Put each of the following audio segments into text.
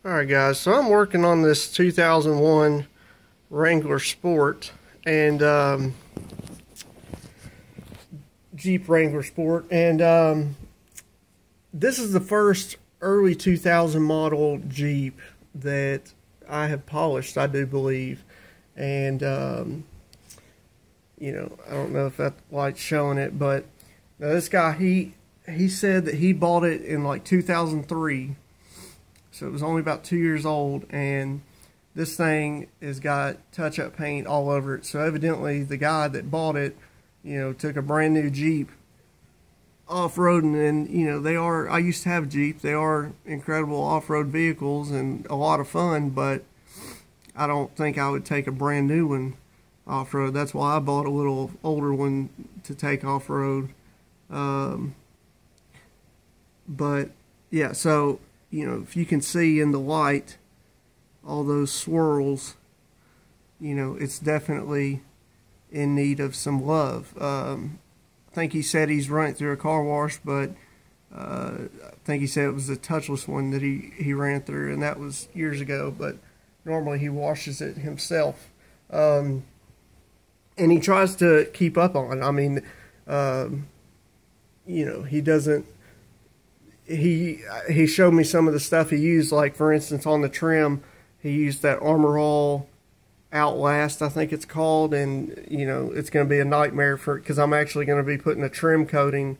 Alright guys, so I'm working on this 2001 Wrangler Sport and Jeep Wrangler Sport, and this is the first early 2000 model Jeep that I have polished, I do believe. And you know, I don't know if that light's showing it, but now this guy, he said that he bought it in like 2003. So it was only about 2 years old, and this thing has got touch-up paint all over it. So evidently the guy that bought it, you know, took a brand new Jeep off-roading, and you know, they are, I used to have a Jeep. They are incredible off-road vehicles and a lot of fun, but I don't think I would take a brand new one off-road. That's why I bought a little older one to take off-road. But yeah, so you know, if you can see in the light all those swirls, you know, it's definitely in need of some love. I think he said he's run it through a car wash, but I think he said it was a touchless one that he ran through, and that was years ago, but normally he washes it himself. And he tries to keep up on it. I mean, you know, he doesn't, he showed me some of the stuff he used, like for instance on the trim, he used that Armor All Outlast, I think it's called, and you know, it's going to be a nightmare for, because I'm actually going to be putting a trim coating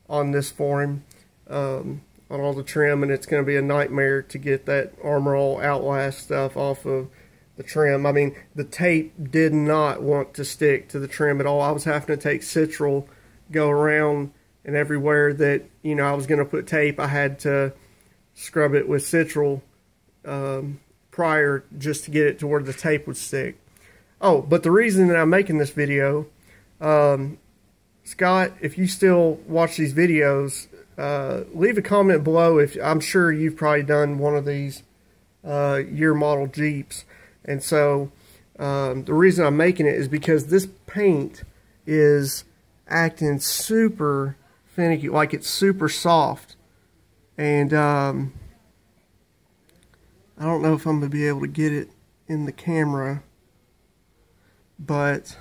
on this for him, on all the trim, and it's going to be a nightmare to get that Armor All Outlast stuff off of the trim. I mean, the tape did not want to stick to the trim at all. I was having to take citral, go around, and everywhere that, you know, I was going to put tape, I had to scrub it with citral prior, just to get it to where the tape would stick. Oh, but the reason that I'm making this video, Scott, if you still watch these videos, leave a comment below. If I'm sure you've probably done one of these year model Jeeps. And so the reason I'm making it is because this paint is acting super finicky, like it's super soft, and I don't know if I'm gonna be able to get it in the camera, but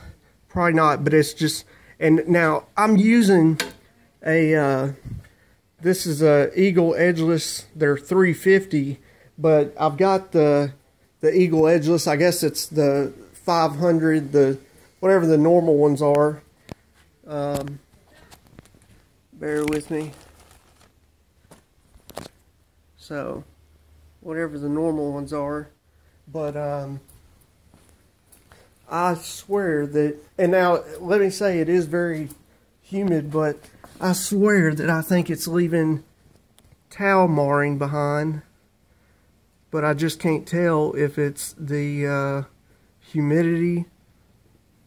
probably not. But it's just, and now I'm using a this is a Eagle Edgeless. They're 350, but I've got the Eagle Edgeless. I guess it's the 500, the whatever the normal ones are. Bear with me. So, whatever the normal ones are. But, I swear that, and now, let me say, it is very humid, but I swear that I think it's leaving towel marring behind. But I just can't tell if it's the, humidity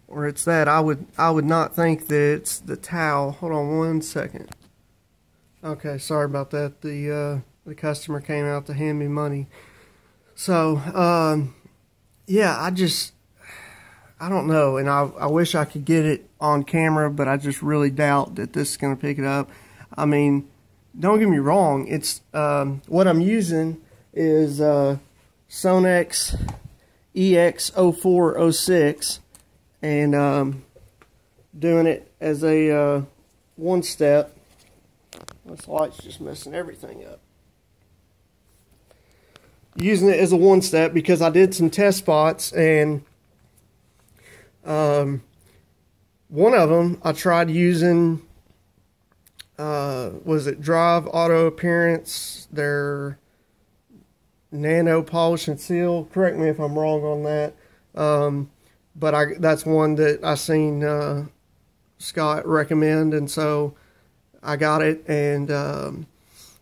or it's that. I would not think that it's the towel. Hold on one second. Okay, sorry about that. The customer came out to hand me money. So yeah, I don't know, and I wish I could get it on camera, but I just really doubt that this is going to pick it up. I mean, don't get me wrong, it's what I'm using is Sonex EX0406, and doing it as a one step. This light's just messing everything up. Using it as a one step because I did some test spots, and one of them I tried using, was it Drive Auto Appearance, their Nano Polish and Seal. Correct me if I'm wrong on that. But that's one that I seen Scott recommend, and so I got it, and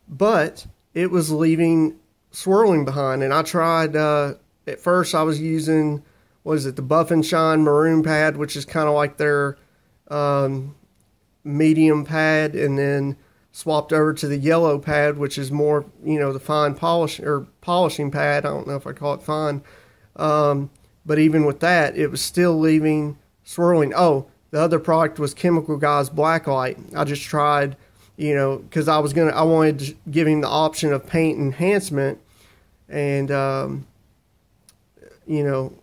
but it was leaving swirling behind, and I tried, at first I was using, what is it, the Buff and Shine Maroon pad, which is kind of like their medium pad, and then swapped over to the yellow pad, which is more, you know, the fine polish or polishing pad. I don't know if I call it fine. But even with that, it was still leaving swirling. Oh, the other product was Chemical Guys Blacklight. I just tried, you know, because I wanted to give him the option of paint enhancement, and you know,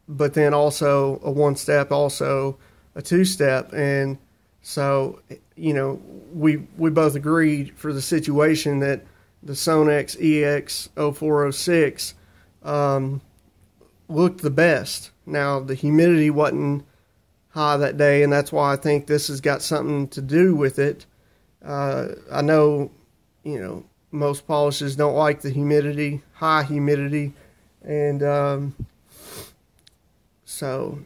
but then also a 1-step, also a 2-step, and so, you know, we both agreed for the situation that the Sonex EX0406 looked the best. Now, the humidity wasn't high that day, and that's why I think this has got something to do with it. I know, you know, most polishes don't like the humidity, high humidity, and so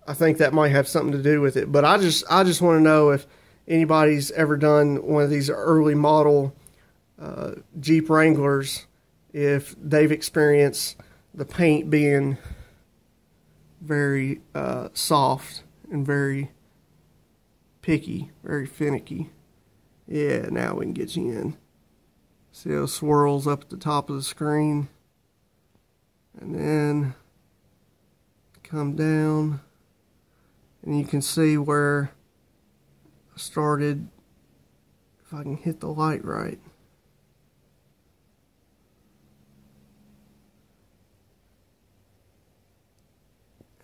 I think that might have something to do with it. But I just want to know if anybody's ever done one of these early model Jeep Wranglers, if they've experienced the paint being very soft and very picky, very finicky. Yeah, now we can get you in. See those swirls up at the top of the screen? And then come down, and you can see where I started, if I can hit the light right.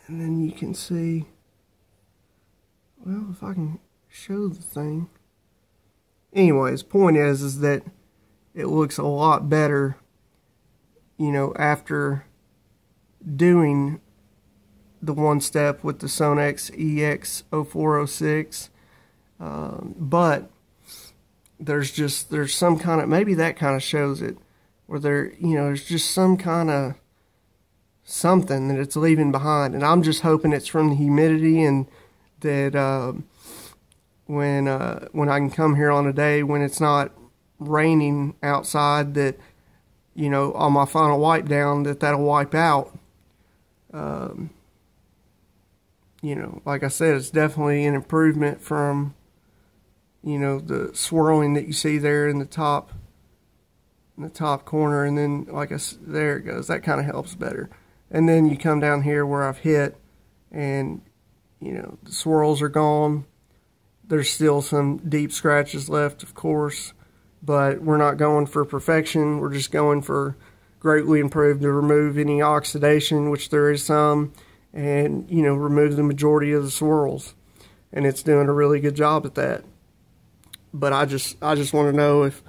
And then you can see, well, if I can show the thing. Anyways, point is that it looks a lot better, you know, after doing the 1-step with the Sonex EX0406. But there's some kind of, maybe that kind of shows it, where there's just some kind of something that it's leaving behind, and I'm just hoping it's from the humidity, and that when I can come here on a day when it's not raining outside, that, you know, on my final wipe down, that'll wipe out. You know, like I said, it's definitely an improvement from, you know, the swirling that you see there in the top corner, and then, like I said, there it goes. That kind of helps better. And then you come down here where I've hit, and, you know, the swirls are gone. There's still some deep scratches left, of course, but we're not going for perfection. We're just going for greatly improved to remove any oxidation, which there is some, and, you know, remove the majority of the swirls. And it's doing a really good job at that. But I just want to know if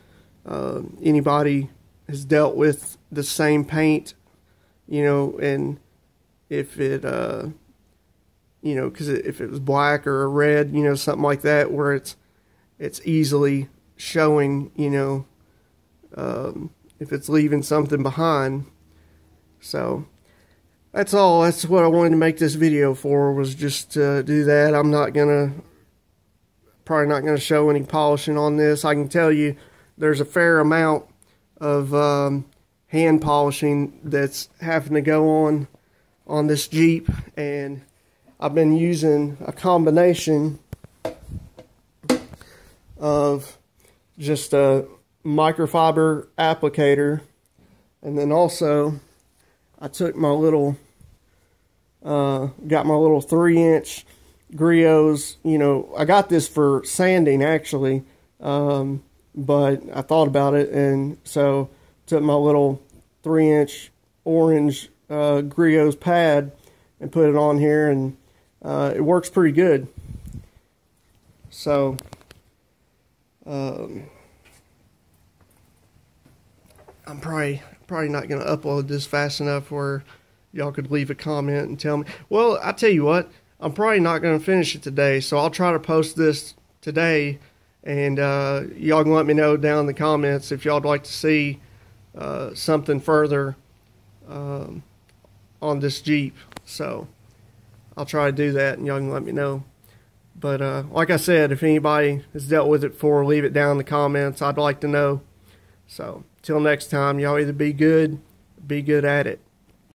anybody has dealt with the same paint, you know, and if it, you know, because if it was black or a red, you know, something like that, where it's easily showing, you know, if it's leaving something behind. So that's all. That's what I wanted to make this video for, was just to do that. I'm probably not gonna show any polishing on this. I can tell you there's a fair amount of hand polishing that's having to go on this Jeep, and I've been using a combination of just a microfiber applicator, and then also I took my little got my little 3-inch griots. You know, I got this for sanding actually, but I thought about it, and so took my little 3-inch orange griots pad and put it on here, and it works pretty good. So I'm probably not going to upload this fast enough where y'all could leave a comment and tell me. Well, I tell you what, I'm probably not going to finish it today, so I'll try to post this today, and y'all can let me know down in the comments if y'all would like to see something further on this Jeep. So I'll try to do that, and y'all can let me know. But like I said, if anybody has dealt with it before, leave it down in the comments. I'd like to know. So till next time, y'all either be good at it.